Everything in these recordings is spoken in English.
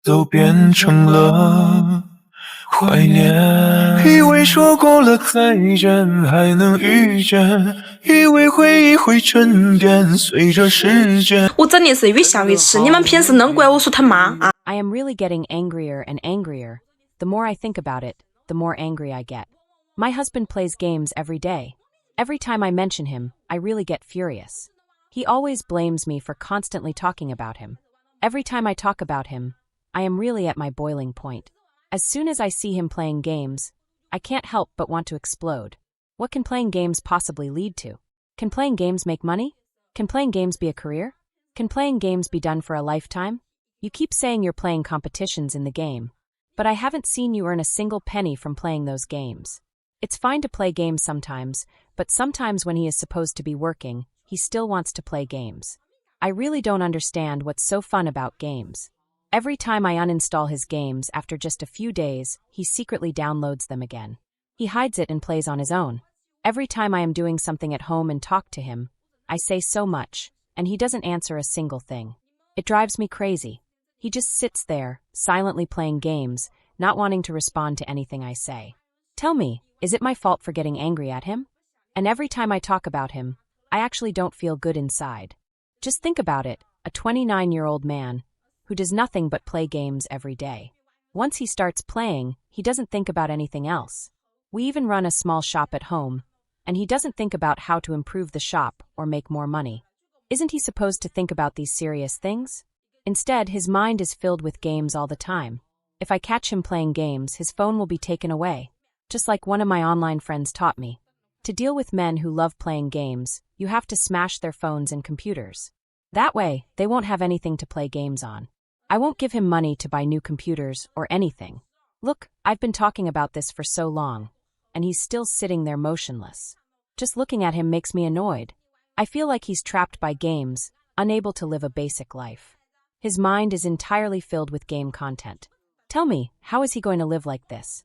都变成了怀念。以为说过了再见还能遇见，以为回忆会沉淀，随着时间。我整的是越笑越气，你们平时能怪我说他妈啊？ I am really getting angrier and angrier. The more I think about it, the more angry I get. My husband plays games every day. Every time I mention him, I really get furious. He always blames me for constantly talking about him. Every time I talk about him, I am really at my boiling point. As soon as I see him playing games, I can't help but want to explode. What can playing games possibly lead to? Can playing games make money? Can playing games be a career? Can playing games be done for a lifetime? You keep saying you're playing competitions in the game, but I haven't seen you earn a single penny from playing those games. It's fine to play games sometimes, but sometimes when he is supposed to be working, he still wants to play games. I really don't understand what's so fun about games. Every time I uninstall his games after just a few days, he secretly downloads them again. He hides it and plays on his own. Every time I am doing something at home and talk to him, I say so much, and he doesn't answer a single thing. It drives me crazy. He just sits there, silently playing games, not wanting to respond to anything I say. Tell me, is it my fault for getting angry at him? And every time I talk about him, I actually don't feel good inside. Just think about it, a 29-year-old man who does nothing but play games every day. Once he starts playing, he doesn't think about anything else. We even run a small shop at home, and he doesn't think about how to improve the shop or make more money. Isn't he supposed to think about these serious things? Instead, his mind is filled with games all the time. If I catch him playing games, his phone will be taken away. Just like one of my online friends taught me. To deal with men who love playing games, you have to smash their phones and computers. That way, they won't have anything to play games on. I won't give him money to buy new computers or anything. Look, I've been talking about this for so long, and he's still sitting there motionless. Just looking at him makes me annoyed. I feel like he's trapped by games, unable to live a basic life. His mind is entirely filled with game content. Tell me, how is he going to live like this?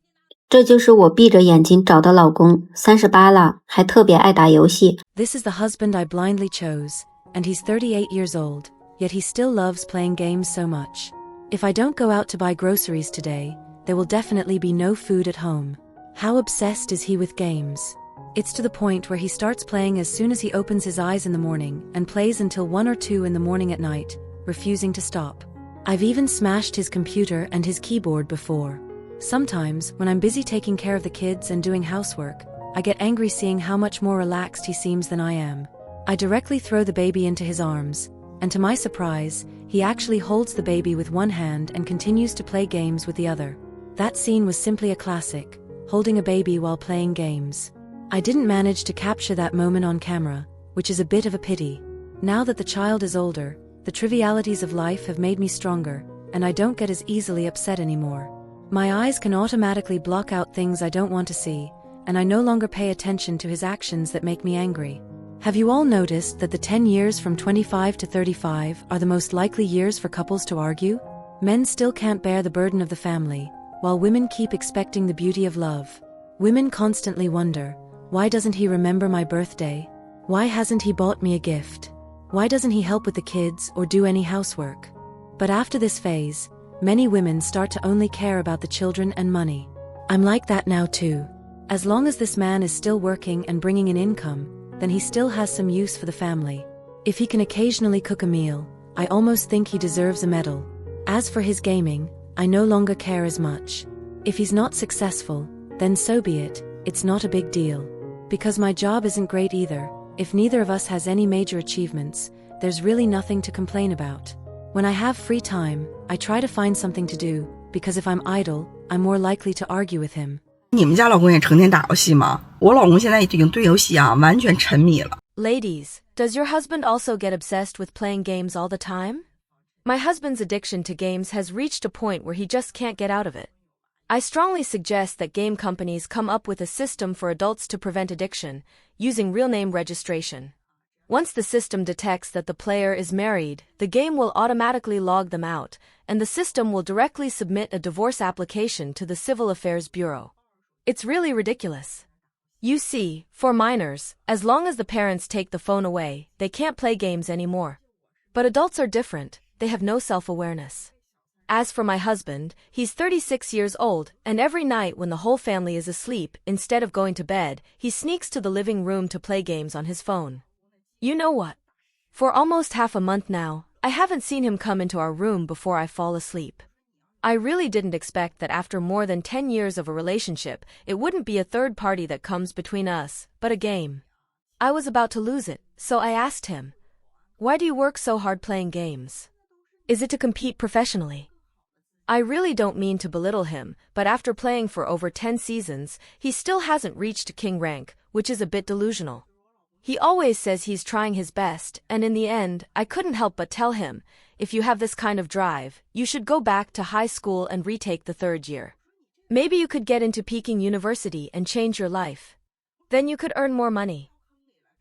这就是我闭着眼睛找的老公，38了，还特别爱打游戏。This is the husband I blindly chose, and he's 38 years old, yet he still loves playing games so much. If I don't go out to buy groceries today, there will definitely be no food at home. How obsessed is he with games? It's to the point where he starts playing as soon as he opens his eyes in the morning and plays until 1 or 2 in the morning at night, refusing to stop. I've even smashed his computer and his keyboard before. Sometimes, when I'm busy taking care of the kids and doing housework, I get angry seeing how much more relaxed he seems than I am. I directly throw the baby into his arms, and to my surprise, he actually holds the baby with one hand and continues to play games with the other. That scene was simply a classic, holding a baby while playing games. I didn't manage to capture that moment on camera, which is a bit of a pity. Now that the child is older, the trivialities of life have made me stronger, and I don't get as easily upset anymore. My eyes can automatically block out things I don't want to see, and I no longer pay attention to his actions that make me angry. Have you all noticed that the 10 years from 25 to 35 are the most likely years for couples to argue? Men still can't bear the burden of the family, while women keep expecting the beauty of love. Women constantly wonder, why doesn't he remember my birthday? Why hasn't he bought me a gift? Why doesn't he help with the kids or do any housework? But after this phase, many women start to only care about the children and money. I'm like that now too. As long as this man is still working and bringing in income, then he still has some use for the family. If he can occasionally cook a meal, I almost think he deserves a medal. As for his gaming, I no longer care as much. If he's not successful, then so be it, it's not a big deal. Because my job isn't great either, if neither of us has any major achievements, there's really nothing to complain about. When I have free time, I try to find something to do, because if I'm idle, I'm more likely to argue with him. 你们家老公也成天打游戏吗？我老公现在已经对游戏完全沉迷了。 Ladies, does your husband also get obsessed with playing games all the time? My husband's addiction to games has reached a point where he just can't get out of it. I strongly suggest that game companies come up with a system for adults to prevent addiction, using real name registration. Once the system detects that the player is married, the game will automatically log them out, and the system will directly submit a divorce application to the Civil Affairs Bureau. It's really ridiculous. You see, for minors, as long as the parents take the phone away, they can't play games anymore. But adults are different, they have no self-awareness. As for my husband, he's 36 years old, and every night when the whole family is asleep, instead of going to bed, he sneaks to the living room to play games on his phone. You know what? For almost half a month now, I haven't seen him come into our room before I fall asleep. I really didn't expect that after more than 10 years of a relationship, it wouldn't be a third party that comes between us, but a game. I was about to lose it, so I asked him, "Why do you work so hard playing games? Is it to compete professionally?" I really don't mean to belittle him, but after playing for over 10 seasons, he still hasn't reached king rank, which is a bit delusional. He always says he's trying his best, and in the end, I couldn't help but tell him, if you have this kind of drive, you should go back to high school and retake the third year. Maybe you could get into Peking University and change your life. Then you could earn more money.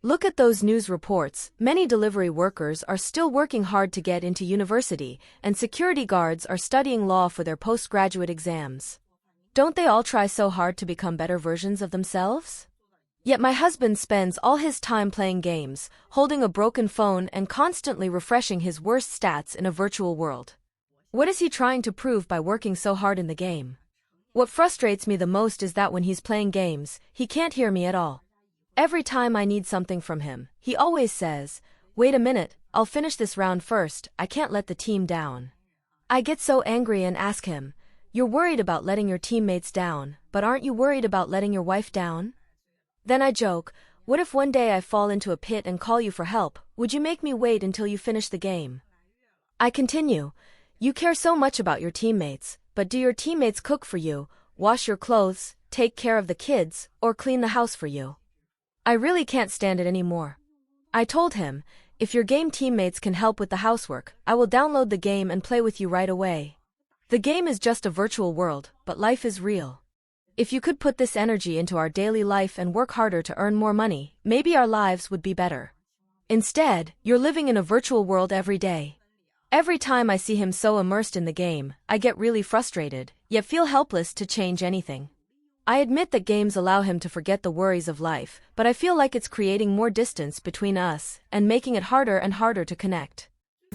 Look at those news reports. Many delivery workers are still working hard to get into university, and security guards are studying law for their postgraduate exams. Don't they all try so hard to become better versions of themselves? Yet my husband spends all his time playing games, holding a broken phone and constantly refreshing his worst stats in a virtual world. What is he trying to prove by working so hard in the game? What frustrates me the most is that when he's playing games, he can't hear me at all. Every time I need something from him, he always says, "Wait a minute, I'll finish this round first, I can't let the team down." I get so angry and ask him, "You're worried about letting your teammates down, but aren't you worried about letting your wife down?" Then I joke, "What if one day I fall into a pit and call you for help, would you make me wait until you finish the game?" I continue, "You care so much about your teammates, but do your teammates cook for you, wash your clothes, take care of the kids, or clean the house for you?" I really can't stand it anymore. I told him, "If your game teammates can help with the housework, I will download the game and play with you right away." The game is just a virtual world, but life is real. If you could put this energy into our daily life and work harder to earn more money, maybe our lives would be better. Instead, you're living in a virtual world every day. Every time I see him so immersed in the game, I get really frustrated, yet feel helpless to change anything. I admit that games allow him to forget the worries of life, but I feel like it's creating more distance between us and making it harder and harder to connect.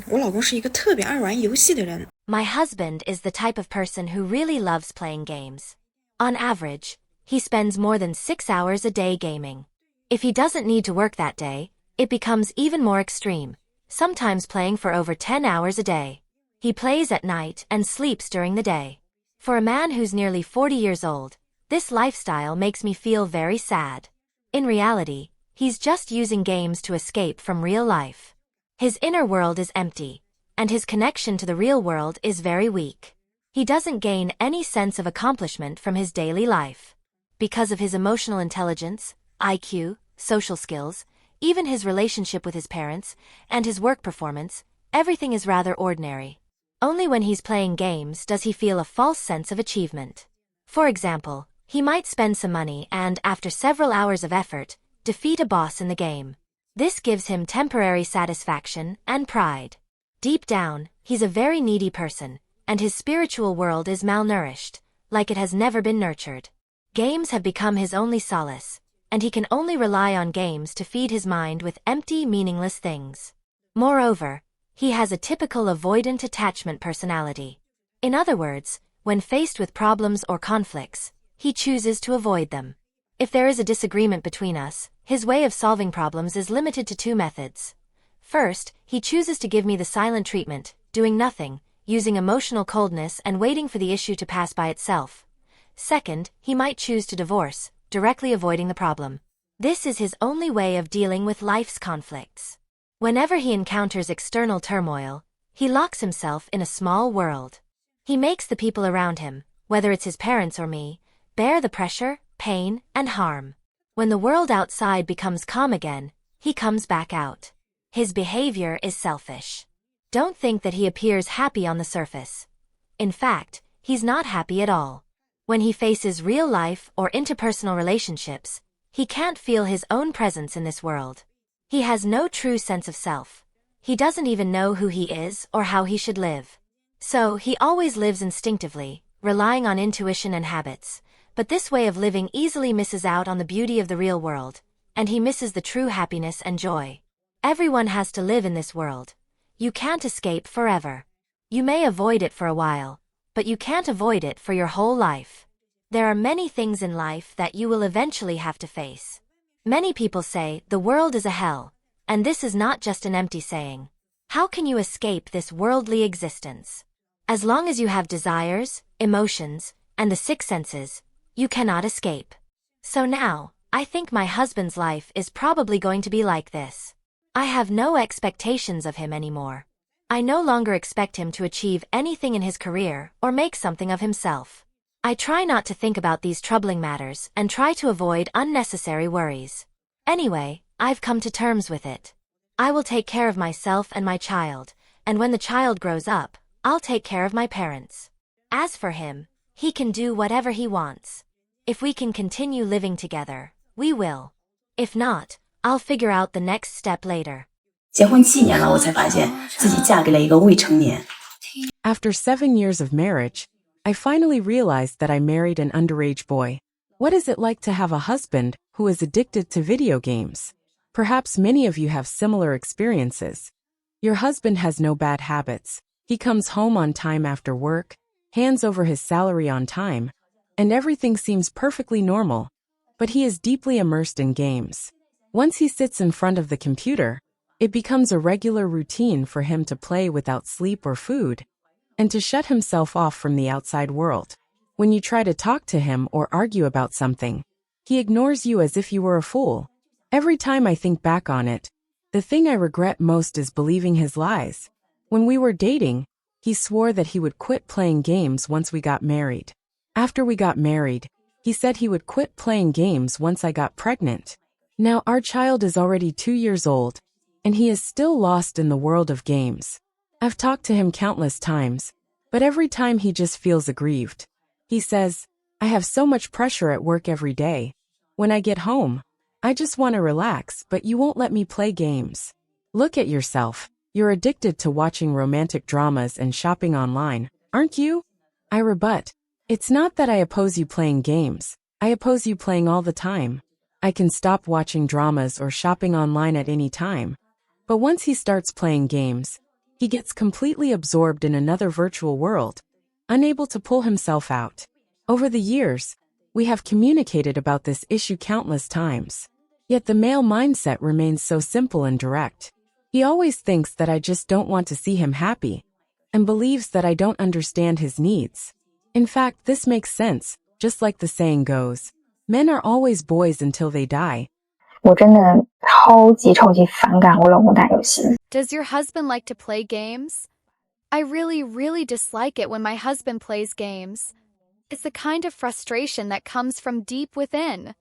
我老公是一个特别爱玩游戏的人。 My husband is the type of person who really loves playing games. On average, he spends more than 6 hours a day gaming. If he doesn't need to work that day, it becomes even more extreme, sometimes playing for over 10 hours a day. He plays at night and sleeps during the day. For a man who's nearly 40 years old, this lifestyle makes me feel very sad. In reality, he's just using games to escape from real life. His inner world is empty, and his connection to the real world is very weak. He doesn't gain any sense of accomplishment from his daily life. Because of his emotional intelligence, IQ, social skills, even his relationship with his parents, and his work performance, everything is rather ordinary. Only when he's playing games does he feel a false sense of achievement. For example, he might spend some money and, after several hours of effort, defeat a boss in the game. This gives him temporary satisfaction and pride. Deep down, he's a very needy person, and his spiritual world is malnourished, like it has never been nurtured. Games have become his only solace, and he can only rely on games to feed his mind with empty, meaningless things. Moreover, he has a typical avoidant attachment personality. In other words, when faced with problems or conflicts, he chooses to avoid them. If there is a disagreement between us, his way of solving problems is limited to 2 methods. First, he chooses to give me the silent treatment, doing nothing, using emotional coldness and waiting for the issue to pass by itself. Second, he might choose to divorce, directly avoiding the problem. This is his only way of dealing with life's conflicts. Whenever he encounters external turmoil, he locks himself in a small world. He makes the people around him, whether it's his parents or me, bear the pressure, pain, and harm. When the world outside becomes calm again, he comes back out. His behavior is selfish. Don't think that he appears happy on the surface. In fact, he's not happy at all. When he faces real life or interpersonal relationships, he can't feel his own presence in this world. He has no true sense of self. He doesn't even know who he is or how he should live. So he always lives instinctively, relying on intuition and habits. But this way of living easily misses out on the beauty of the real world, and he misses the true happiness and joy. Everyone has to live in this world. You can't escape forever. You may avoid it for a while, but you can't avoid it for your whole life. There are many things in life that you will eventually have to face. Many people say the world is a hell, and this is not just an empty saying. How can you escape this worldly existence? As long as you have desires, emotions, and the six senses, you cannot escape. So now, I think my husband's life is probably going to be like this. I have no expectations of him anymore. I no longer expect him to achieve anything in his career or make something of himself. I try not to think about these troubling matters and try to avoid unnecessary worries. Anyway, I've come to terms with it. I will take care of myself and my child, and when the child grows up, I'll take care of my parents. As for him, he can do whatever he wants. If we can continue living together, we will. If not, I'll figure out the next step later. 结婚7年了，我才发现自己嫁给了一个未成年。 After 7 years of marriage, I finally realized that I married an underage boy. What is it like to have a husband who is addicted to video games? Perhaps many of you have similar experiences. Your husband has no bad habits. He comes home on time after work, hands over his salary on time, and everything seems perfectly normal. But he is deeply immersed in games. Once he sits in front of the computer, it becomes a regular routine for him to play without sleep or food, and to shut himself off from the outside world. When you try to talk to him or argue about something, he ignores you as if you were a fool. Every time I think back on it, the thing I regret most is believing his lies. When we were dating, he swore that he would quit playing games once we got married. After we got married, he said he would quit playing games once I got pregnant. Now our child is already 2 years old, and he is still lost in the world of games. I've talked to him countless times, but every time he just feels aggrieved. He says, I have so much pressure at work every day. When I get home, I just want to relax, but you won't let me play games. Look at yourself. You're addicted to watching romantic dramas and shopping online, aren't you? I rebut. It's not that I oppose you playing games. I oppose you playing all the time. I can stop watching dramas or shopping online at any time. But once he starts playing games, he gets completely absorbed in another virtual world, unable to pull himself out. Over the years, we have communicated about this issue countless times. Yet the male mindset remains so simple and direct. He always thinks that I just don't want to see him happy, and believes that I don't understand his needs. In fact, this makes sense, just like the saying goes, men are always boys until they die. 我真的超级反感我老公打游戏。 Does your husband like to play games? I really dislike it when my husband plays games. It's the kind of frustration that comes from deep within.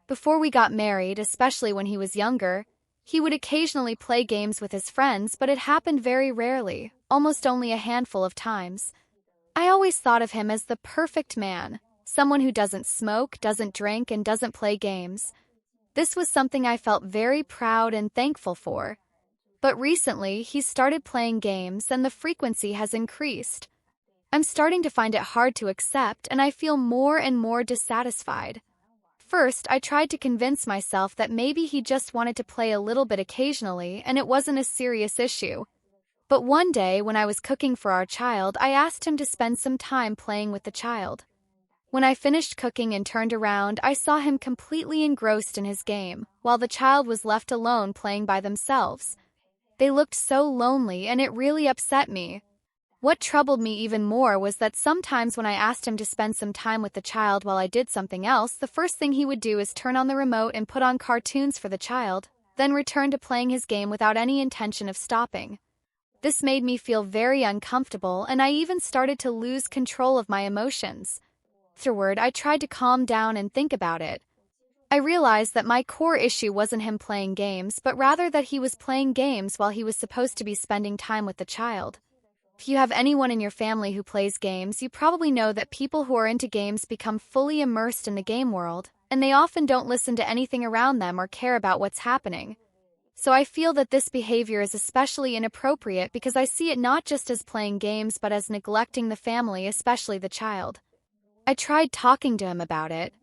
Before we got married, especially when he was younger, he would occasionally play games with his friends, but it happened very rarely, almost only a handful of times. I always thought of him as the perfect man, someone who doesn't smoke, doesn't drink, and doesn't play games. This was something I felt very proud and thankful for. But recently, he's started playing games and the frequency has increased. I'm starting to find it hard to accept, and I feel more and more dissatisfied. First, I tried to convince myself that maybe he just wanted to play a little bit occasionally and it wasn't a serious issue. But one day, when I was cooking for our child, I asked him to spend some time playing with the child. When I finished cooking and turned around, I saw him completely engrossed in his game, while the child was left alone playing by themselves. They looked so lonely, and it really upset me. What troubled me even more was that sometimes when I asked him to spend some time with the child while I did something else, the first thing he would do is turn on the remote and put on cartoons for the child, then return to playing his game without any intention of stopping. This made me feel very uncomfortable, and I even started to lose control of my emotions. Afterward, I tried to calm down and think about it. I realized that my core issue wasn't him playing games, but rather that he was playing games while he was supposed to be spending time with the child. If you have anyone in your family who plays games, you probably know that people who are into games become fully immersed in the game world, and they often don't listen to anything around them or care about what's happening. So I feel that this behavior is especially inappropriate because I see it not just as playing games but as neglecting the family, especially the child. I tried talking to him about it.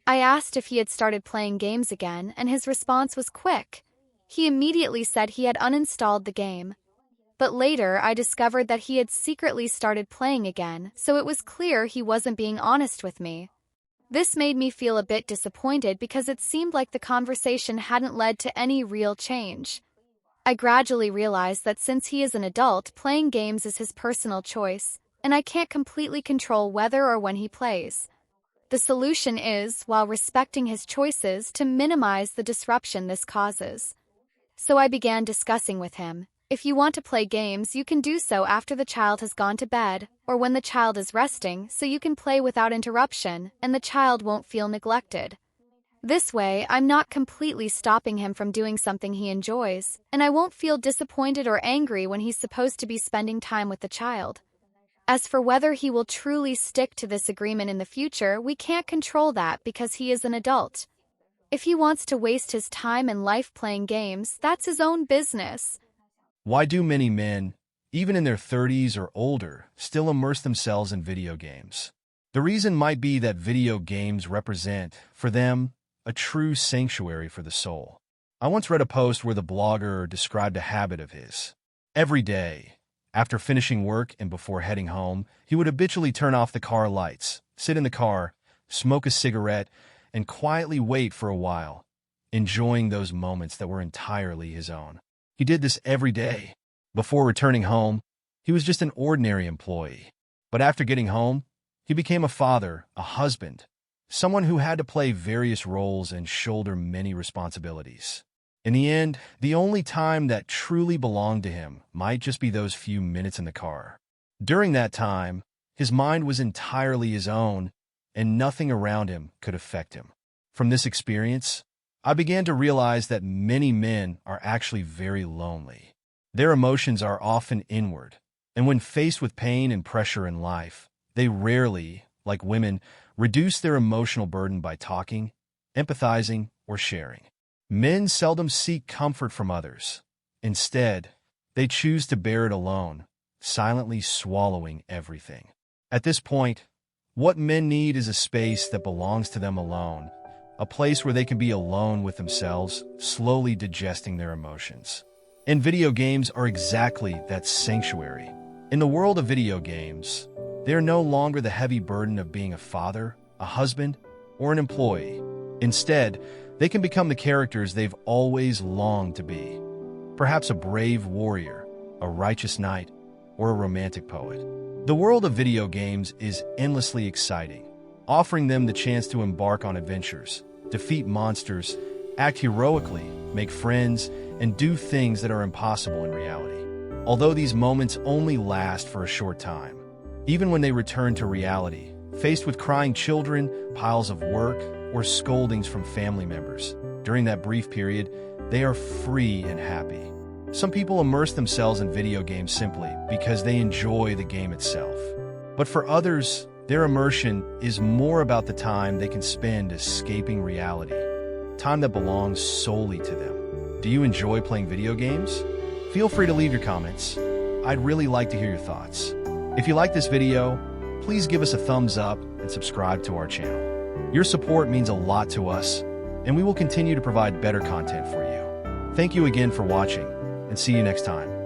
I asked if he had started playing games again, and his response was quick. He immediately said he had uninstalled the game. but later I discovered that he had secretly started playing again, so it was clear he wasn't being honest with me. This made me feel a bit disappointed because it seemed like the conversation hadn't led to any real change. I gradually realized that since he is an adult, playing games is his personal choice, and I can't completely control whether or when he plays. The solution is, while respecting his choices, to minimize the disruption this causes. So I began discussing with him, if you want to play games, you can do so after the child has gone to bed, or when the child is resting, so you can play without interruption, and the child won't feel neglected. This way, I'm not completely stopping him from doing something he enjoys, and I won't feel disappointed or angry when he's supposed to be spending time with the child. As for whether he will truly stick to this agreement in the future, we can't control that because he is an adult. If he wants to waste his time and life playing games, that's his own business. Why do many men, even in their 30s or older, still immerse themselves in video games? The reason might be that video games represent, for them, a true sanctuary for the soul. I once read a post where the blogger described a habit of his. Every day, after finishing work and before heading home, he would habitually turn off the car lights, sit in the car, smoke a cigarette, and quietly wait for a while, enjoying those moments that were entirely his own. He did this every day. Before returning home, he was just an ordinary employee. But after getting home, he became a father, a husband, someone who had to play various roles and shoulder many responsibilities. In the end, the only time that truly belonged to him might just be those few minutes in the car. During that time, his mind was entirely his own, and nothing around him could affect him. From this experience, I began to realize that many men are actually very lonely. Their emotions are often inward, and when faced with pain and pressure in life, they rarely, like women, reduce their emotional burden by talking, empathizing, or sharing. Men seldom seek comfort from others. Instead, they choose to bear it alone, silently swallowing everything. At this point, what men need is a space that belongs to them alone, a place where they can be alone with themselves, slowly digesting their emotions. And video games are exactly that sanctuary. In the world of video games, they are no longer the heavy burden of being a father, a husband, or an employee. Instead, they can become the characters they've always longed to be. Perhaps a brave warrior, a righteous knight, or a romantic poet. The world of video games is endlessly exciting, offering them the chance to embark on adventures, defeat monsters, act heroically, make friends, and do things that are impossible in reality. Although these moments only last for a short time, even when they return to reality, faced with crying children, piles of work, or scoldings from family members, during that brief period, they are free and happy. Some people immerse themselves in video games simply because they enjoy the game itself. But for others, their immersion is more about the time they can spend escaping reality, time that belongs solely to them. Do you enjoy playing video games? Feel free to leave your comments. I'd really like to hear your thoughts. If you like this video, please give us a thumbs up and subscribe to our channel. Your support means a lot to us, and we will continue to provide better content for you. Thank you again for watching, and see you next time.